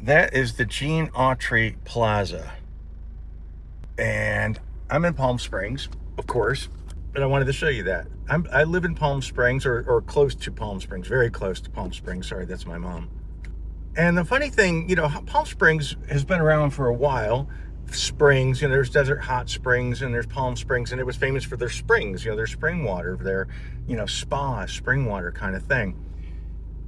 That is the Gene Autry Plaza. And I'm in Palm Springs, of course, but I wanted to show you that. I live in Palm Springs, or close to Palm Springs, very close to Palm Springs. Sorry, that's my mom. And the funny thing, Palm Springs has been around for a while. Springs, there's Desert Hot Springs and there's Palm Springs, and it was famous for their springs, their spring water, their, spa, spring water kind of thing.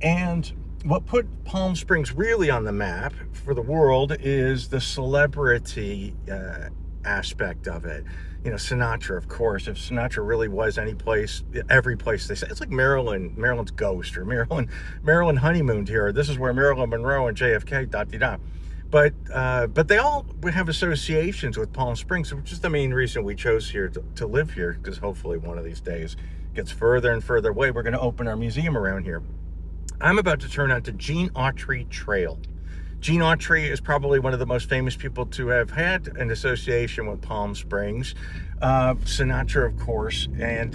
And what put Palm Springs really on the map for the world is the celebrity aspect of it. Sinatra, of course. If Sinatra really was any place, every place they say, it's like Marilyn's ghost, or Marilyn honeymooned here. This is where Marilyn Monroe and JFK, da. But they all would have associations with Palm Springs, which is the main reason we chose here to live here, because hopefully one of these days gets further and further away. We're going to open our museum around here. I'm about to turn onto Gene Autry Trail. Gene Autry is probably one of the most famous people to have had an association with Palm Springs. Sinatra, of course, and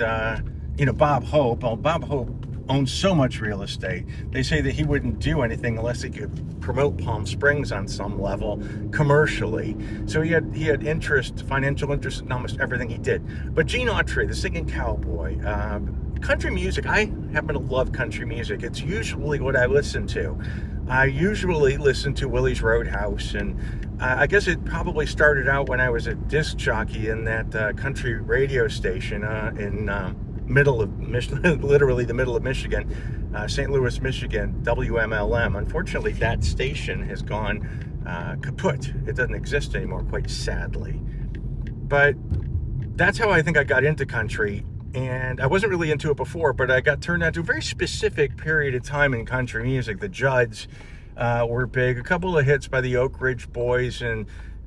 Bob Hope. Well, Bob Hope owns so much real estate. They say that he wouldn't do anything unless he could promote Palm Springs on some level commercially. So he had financial interest in almost everything he did. But Gene Autry, the singing cowboy, country music. I happen to love country music. It's usually what I listen to. I usually listen to Willie's Roadhouse, and I guess it probably started out when I was a disc jockey in that country radio station in middle of Michigan, literally the middle of Michigan, St. Louis, Michigan, WMLM. Unfortunately, that station has gone kaput. It doesn't exist anymore, quite sadly. But that's how I think I got into country. And I wasn't really into it before, but I got turned on to a very specific period of time in country music. The Judds were big. A couple of hits by the Oak Ridge Boys and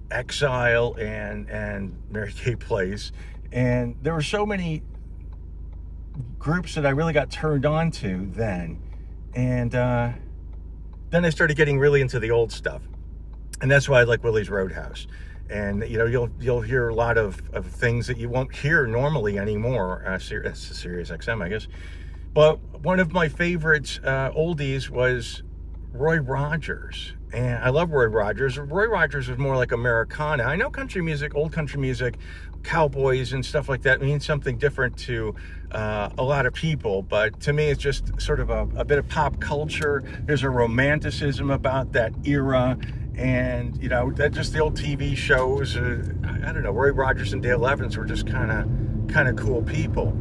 Exile and Mary Kay Place. And there were so many groups that I really got turned on to then. And then I started getting really into the old stuff. And that's why I like Willie's Roadhouse. And you'll hear a lot of things that you won't hear normally anymore. Sirius XM, I guess. But one of my favorite oldies was Roy Rogers, and I love Roy Rogers. Roy Rogers was more like Americana. I know country music, old country music, cowboys and stuff like that means something different to a lot of people, but to me it's just sort of a bit of pop culture. There's a romanticism about that era. And that just the old TV shows. I don't know. Roy Rogers and Dale Evans were just kind of cool people.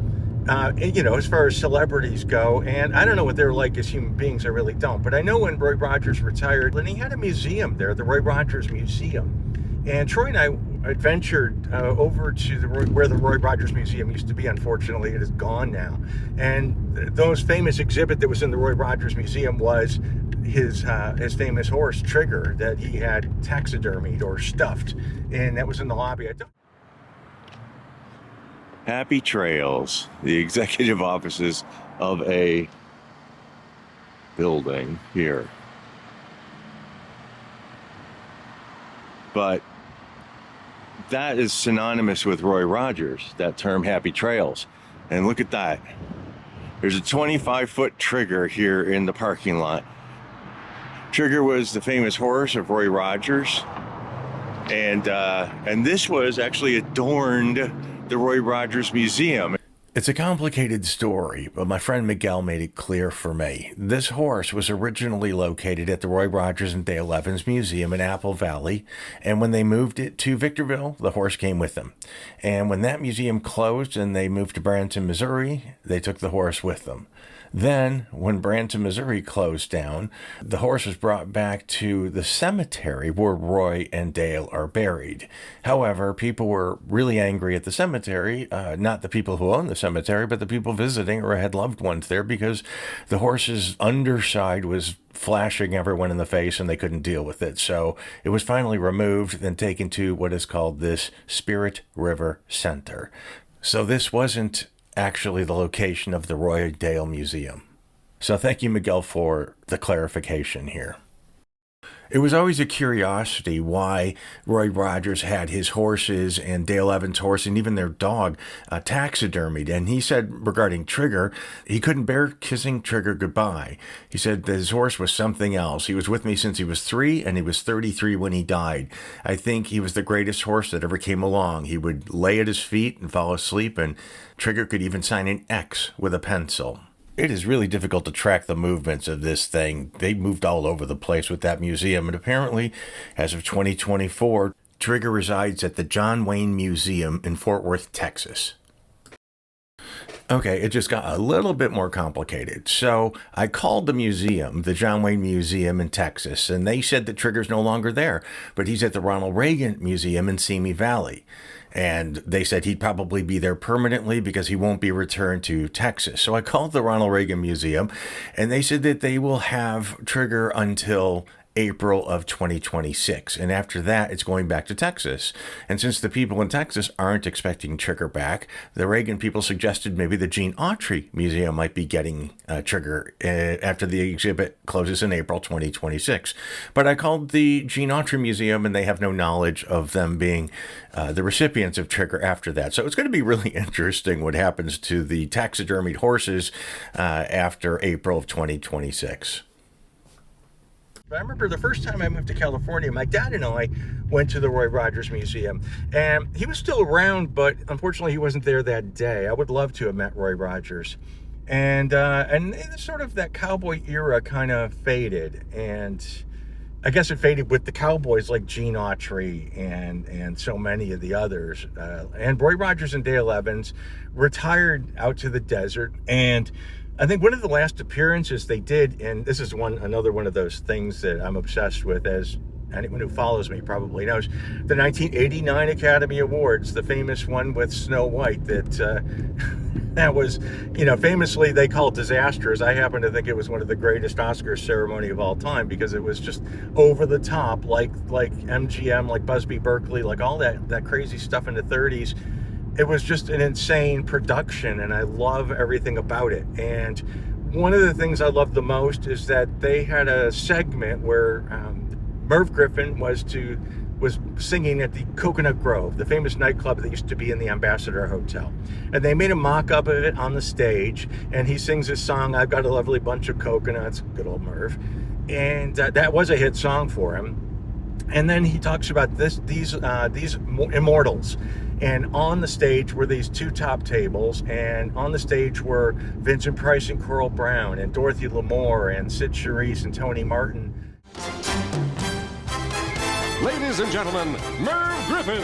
As far as celebrities go, and I don't know what they're like as human beings. I really don't. But I know when Roy Rogers retired, and he had a museum there, the Roy Rogers Museum. And Troy and I adventured over to where the Roy Rogers Museum used to be. Unfortunately, it is gone now. And the most famous exhibit that was in the Roy Rogers Museum was his famous horse Trigger that he had taxidermied or stuffed, and that was in the lobby. Happy Trails, the executive offices of a building here. But that is synonymous with Roy Rogers, that term Happy Trails. And look at that. There's a 25-foot Trigger here in the parking lot. Trigger was the famous horse of Roy Rogers, and this was actually adorned the Roy Rogers Museum. It's a complicated story, but my friend Miguel made it clear for me. This horse was originally located at the Roy Rogers and Dale Evans Museum in Apple Valley, and when they moved it to Victorville, the horse came with them. And when that museum closed and they moved to Branson, Missouri, they took the horse with them. Then, when Branson, Missouri closed down, the horse was brought back to the cemetery where Roy and Dale are buried. However, people were really angry at the cemetery, not the people who own the cemetery, but the people visiting or had loved ones there, because the horse's underside was flashing everyone in the face and they couldn't deal with it. So it was finally removed and taken to what is called this Spirit River Center. So this wasn't actually the location of the Roy Dale Museum. So thank you, Miguel, for the clarification here. It was always a curiosity why Roy Rogers had his horses and Dale Evans' horse and even their dog taxidermied. And he said regarding Trigger, he couldn't bear kissing Trigger goodbye. He said that his horse was something else. He was with me since he was 3, and he was 33 when he died. I think he was the greatest horse that ever came along. He would lay at his feet and fall asleep, and Trigger could even sign an X with a pencil. It is really difficult to track the movements of this thing. They moved all over the place with that museum, and apparently, as of 2024, Trigger resides at the John Wayne Museum in Fort Worth, Texas. Okay, it just got a little bit more complicated. So I called the museum, the John Wayne Museum in Texas, and they said that Trigger's no longer there, but he's at the Ronald Reagan Museum in Simi Valley. And they said he'd probably be there permanently because he won't be returned to Texas. So I called the Ronald Reagan Museum, and they said that they will have Trigger until April of 2026. And after that, it's going back to Texas. And since the people in Texas aren't expecting Trigger back, the Reagan people suggested maybe the Gene Autry Museum might be getting Trigger after the exhibit closes in April 2026. But I called the Gene Autry Museum, and they have no knowledge of them being the recipients of Trigger after that. So it's going to be really interesting what happens to the taxidermied horses after April of 2026. I remember the first time I moved to California, my dad and I went to the Roy Rogers Museum, and he was still around, but unfortunately he wasn't there that day. I would love to have met Roy Rogers. And sort of that cowboy era kind of faded, and I guess it faded with the cowboys like Gene Autry and so many of the others. And Roy Rogers and Dale Evans retired out to the desert, and I think one of the last appearances they did, and this is another one of those things that I'm obsessed with, as anyone who follows me probably knows, the 1989 Academy Awards, the famous one with Snow White that was, famously they call it disastrous. I happen to think it was one of the greatest Oscar ceremony of all time because it was just over the top, like MGM, like Busby Berkeley, like all that crazy stuff in the 30s. It was just an insane production, and I love everything about it. And one of the things I love the most is that they had a segment where Merv Griffin was singing at the Coconut Grove, the famous nightclub that used to be in the Ambassador Hotel. And they made a mock-up of it on the stage, and he sings his song, "I've Got a Lovely Bunch of Coconuts," good old Merv. And that was a hit song for him. And then he talks about these immortals. And on the stage were these two top tables, and on the stage were Vincent Price and Coral Brown, and Dorothy Lamour, and Sid Charisse, and Tony Martin. Ladies and gentlemen, Merv Griffin.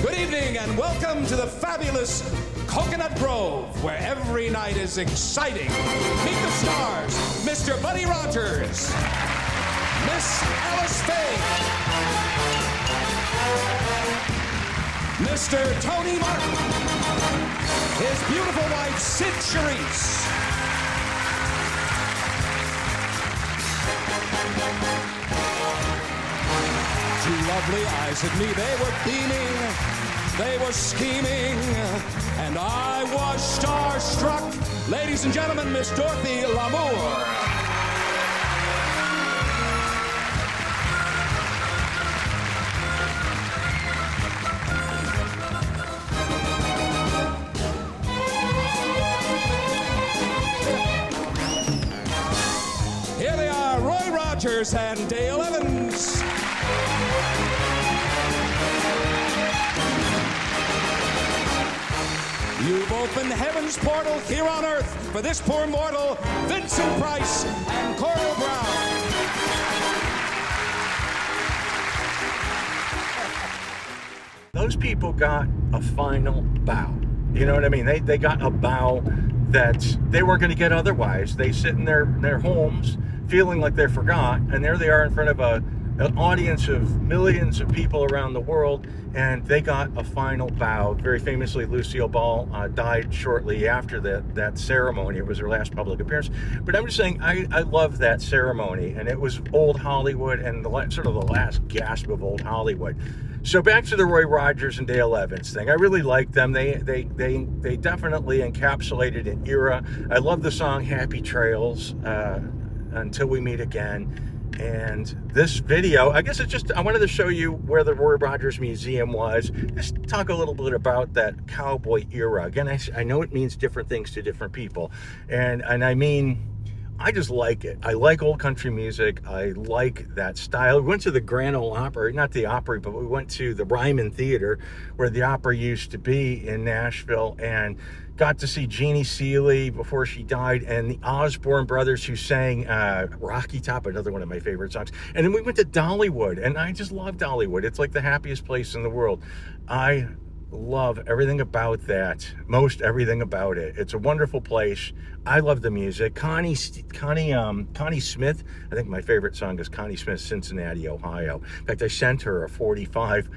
Good evening, and welcome to the fabulous Coconut Grove, where every night is exciting. Meet the stars, Mr. Buddy Rogers, Miss Alice Spade, Mr. Tony Martin, his beautiful wife, Sid Charisse. Two lovely eyes at me, they were beaming, they were scheming, and I was starstruck. Ladies and gentlemen, Miss Dorothy Lamour. Here they are, Roy Rogers and Dale Evans. You've opened heaven's portal here on earth for this poor mortal, Vincent Price and Coral Brown. Those people got a final bow. You know what I mean? They got a bow that they weren't going to get otherwise. They sit in their homes feeling like they're forgot, and there they are in front of an audience of millions of people around the world, and they got a final bow. Very famously, Lucille Ball died shortly after that ceremony. It was her last public appearance. But I'm just saying, I love that ceremony, and it was old Hollywood, and sort of the last gasp of old Hollywood. So back to the Roy Rogers and Dale Evans thing. I really liked them. They definitely encapsulated an era. I love the song "Happy Trails," "Until We Meet Again." And this video, I guess it's just, I wanted to show you where the Roy Rogers Museum was. Just talk a little bit about that cowboy era. Again, I know it means different things to different people. And I mean, I just like it. I like old country music. I like that style. We went to the Grand Ole Opry, not the Opry, but we went to the Ryman Theater where the Opry used to be in Nashville, and got to see Jeannie Seeley before she died, and the Osborne brothers who sang Rocky Top, another one of my favorite songs. And then we went to Dollywood, and I just love Dollywood. It's like the happiest place in the world. I love everything about that, most everything about it. It's a wonderful place. I love the music. Connie Smith, I think my favorite song is Connie Smith's Cincinnati, Ohio. In fact, I sent her a 45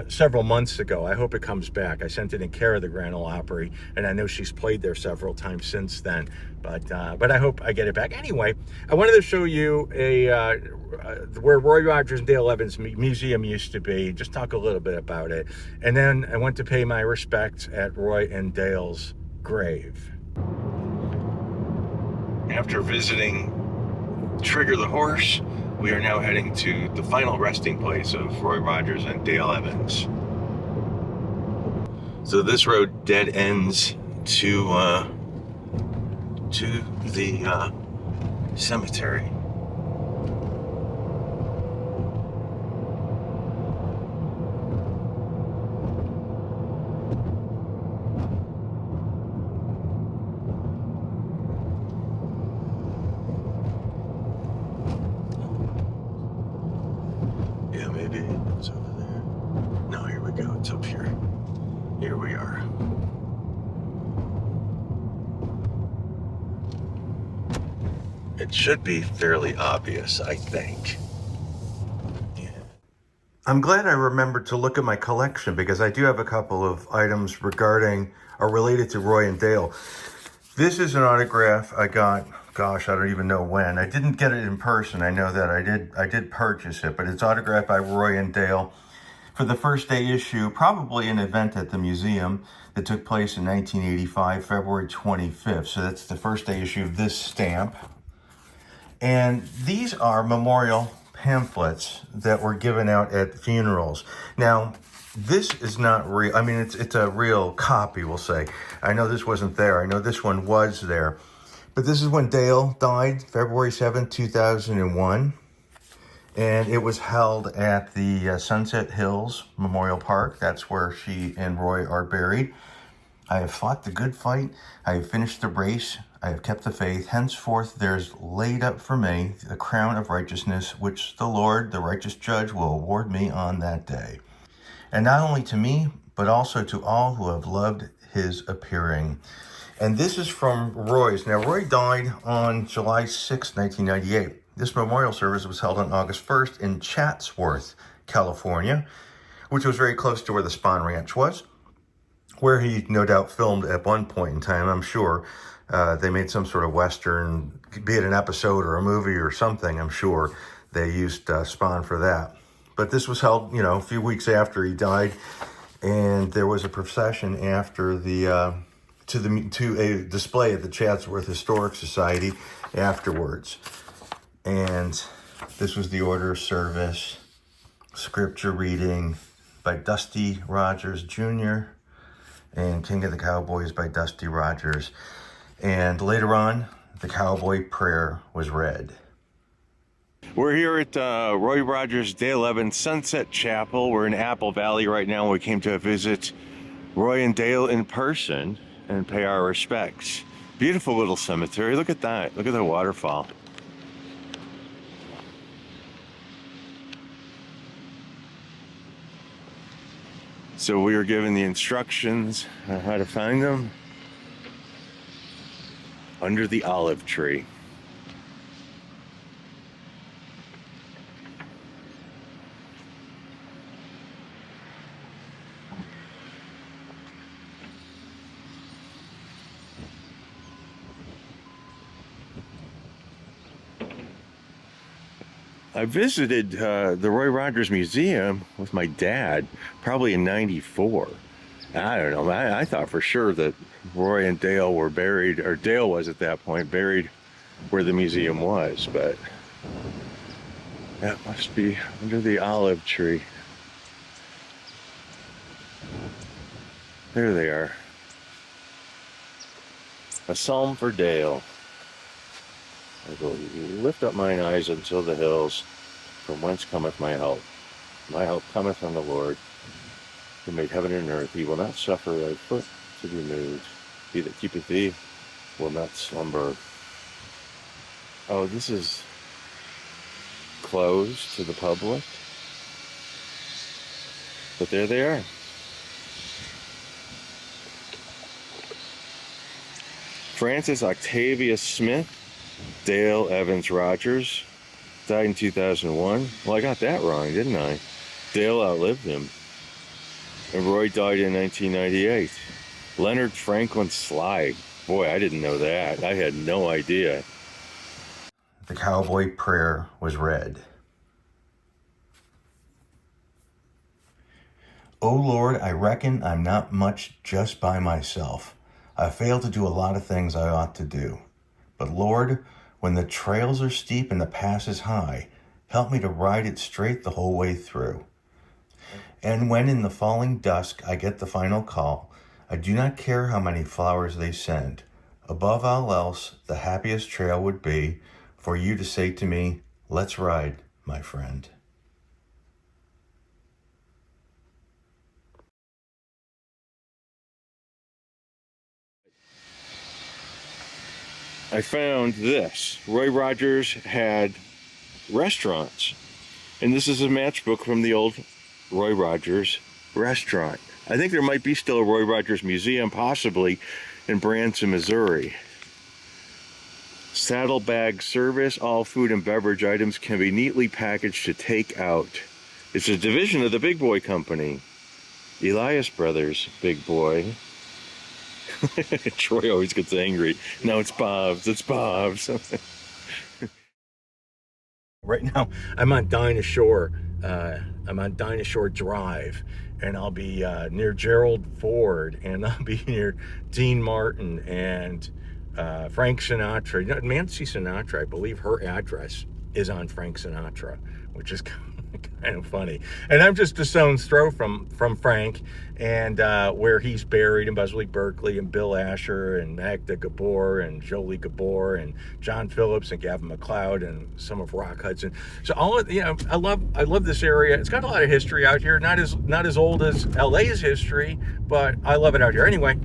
several months ago. I hope it comes back. I sent it in care of the Grand Ole Opry, and I know she's played there several times since then. But I hope I get it back. Anyway, I wanted to show you where Roy Rogers and Dale Evans Museum used to be, just talk a little bit about it. And then I went to pay my respects at Roy and Dale's grave. After visiting Trigger the Horse, we are now heading to the final resting place of Roy Rogers and Dale Evans. So this road dead ends to the cemetery. Yeah, maybe it's over there. No, here we go. It's up here. Here we are. It should be fairly obvious, I think. Yeah. I'm glad I remembered to look at my collection, because I do have a couple of items regarding or related to Roy and Dale. This is an autograph I got, gosh, I don't even know when. I didn't get it in person. I know that I did purchase it, but it's autographed by Roy and Dale for the first day issue, probably an event at the museum that took place in 1985, February 25th. So that's the first day issue of this stamp. And these are memorial pamphlets that were given out at funerals. Now, this is not real. I mean, it's a real copy, we'll say. I know this wasn't there. I know this one was there. But this is when Dale died, February 7th, 2001. And it was held at the Sunset Hills Memorial Park. That's where she and Roy are buried. I have fought the good fight. I have finished the race. I have kept the faith. Henceforth, there's laid up for me the crown of righteousness, which the Lord, the righteous judge, will award me on that day. And not only to me, but also to all who have loved his appearing. And this is from Roy's. Now, Roy died on July 6, 1998. This memorial service was held on August 1st in Chatsworth, California, which was very close to where the Spahn Ranch was, where he no doubt filmed at one point in time, I'm sure. They made some sort of Western, be it an episode or a movie or something, I'm sure. They used Spahn for that. But this was held, a few weeks after he died, and there was a procession after to a display at the Chatsworth Historic Society afterwards. And this was the order of service, scripture reading by Dusty Rogers Jr. and King of the Cowboys by Dusty Rogers. And later on, the cowboy prayer was read. We're here at Roy Rogers Dale Evans Sunset Chapel. We're in Apple Valley right now. We came to visit Roy and Dale in person and pay our respects. Beautiful little cemetery. Look at that. Look at the waterfall. So we were given the instructions on how to find them. Under the olive tree. I visited the Roy Rogers Museum with my dad probably in '94. I don't know. I thought for sure that Roy and Dale were buried, or Dale was at that point buried where the museum was, but That must be under the olive tree. There they are. A psalm for Dale. I will lift up mine eyes unto the hills, from whence cometh my help. My help cometh from the Lord, who made heaven and earth. He will not suffer thy foot to be moved. He that keepeth thee will not slumber. Oh, this is closed to the public. But there they are. Francis Octavius Smith, Dale Evans Rogers, died in 2001. Well, I got that wrong, didn't I? Dale outlived him. And Roy died in 1998. Leonard Franklin Sly. Boy, I didn't know that. I had no idea. The cowboy prayer was read. O Lord, I reckon I'm not much just by myself. I fail to do a lot of things I ought to do. But Lord, when the trails are steep and the pass is high, help me to ride it straight the whole way through. And when in the falling dusk I get the final call, I do not care how many flowers they send. Above all else, the happiest trail would be for you to say to me, let's ride, my friend. I found this. Roy Rogers had restaurants. And this is a matchbook from the old Roy Rogers restaurant. I think there might be still a Roy Rogers museum, possibly in Branson, Missouri. Saddlebag service. All food and beverage items can be neatly packaged to take out. It's a division of the Big Boy Company. Elias Brothers, Big Boy. Troy always gets angry. No, it's Bob's. It's Bob's. Right now, I'm on Dinosaur. I'm on Dinosaur Drive, and I'll be near Gerald Ford, and I'll be near Dean Martin and Frank Sinatra. You know, Nancy Sinatra, I believe her address is on Frank Sinatra, which is kind of funny. And I'm just a stone's throw from Frank, and where he's buried in Busby Berkeley, and Bill Asher and Magda Gabor and Jolie Gabor and John Phillips and Gavin MacLeod and some of Rock Hudson. So all of, you know, I love this area. It's got a lot of history out here. Not as old as LA's history, but I love it out here. Anyway,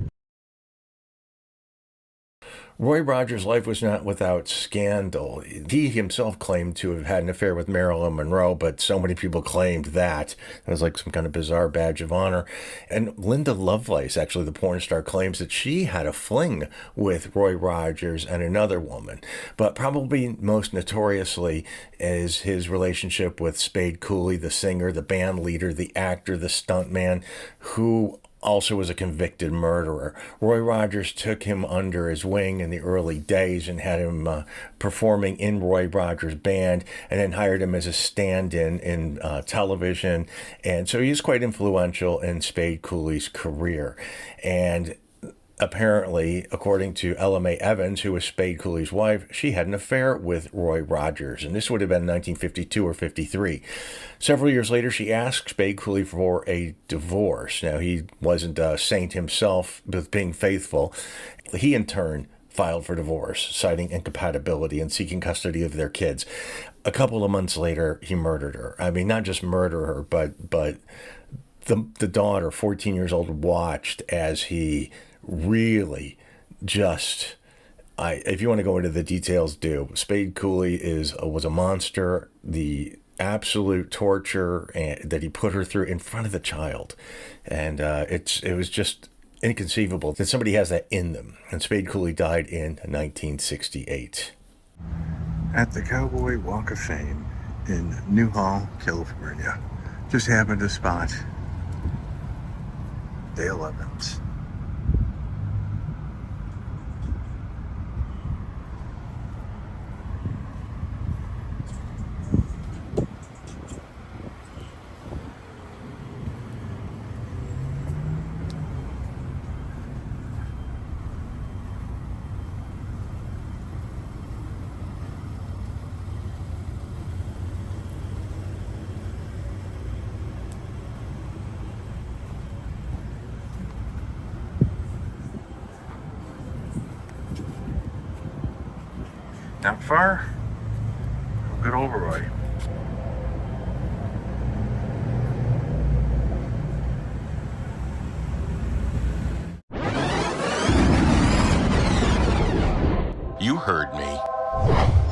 Roy Rogers' life was not without scandal. He himself claimed to have had an affair with Marilyn Monroe, but so many people claimed that. It was like some kind of bizarre badge of honor. And Linda Lovelace, actually the porn star, claims that she had a fling with Roy Rogers and another woman. But probably most notoriously is his relationship with Spade Cooley, the singer, the band leader, the actor, the stuntman, who also was a convicted murderer. Roy Rogers took him under his wing in the early days and had him performing in Roy Rogers' band, and then hired him as a stand-in in television. And so he is quite influential in Spade Cooley's career. And apparently, according to Ella Mae Evans, who was Spade Cooley's wife, she had an affair with Roy Rogers, and this would have been 1952 or 53. Several years later, she asked Spade Cooley for a divorce. Now, he wasn't a saint himself with being faithful. He, in turn, filed for divorce, citing incompatibility and seeking custody of their kids. A couple of months later, he murdered her. I mean, not just murder her, but the daughter, 14 years old, watched as he really just, if you want to go into the details, do. Spade Cooley was a monster. The absolute torture that he put her through in front of the child, and it was just inconceivable that somebody has that in them. And Spade Cooley died in 1968 at the Cowboy Walk of Fame in Newhall, California. Just happened to spot Dale Evans. Not far. Good old Roy. You heard me.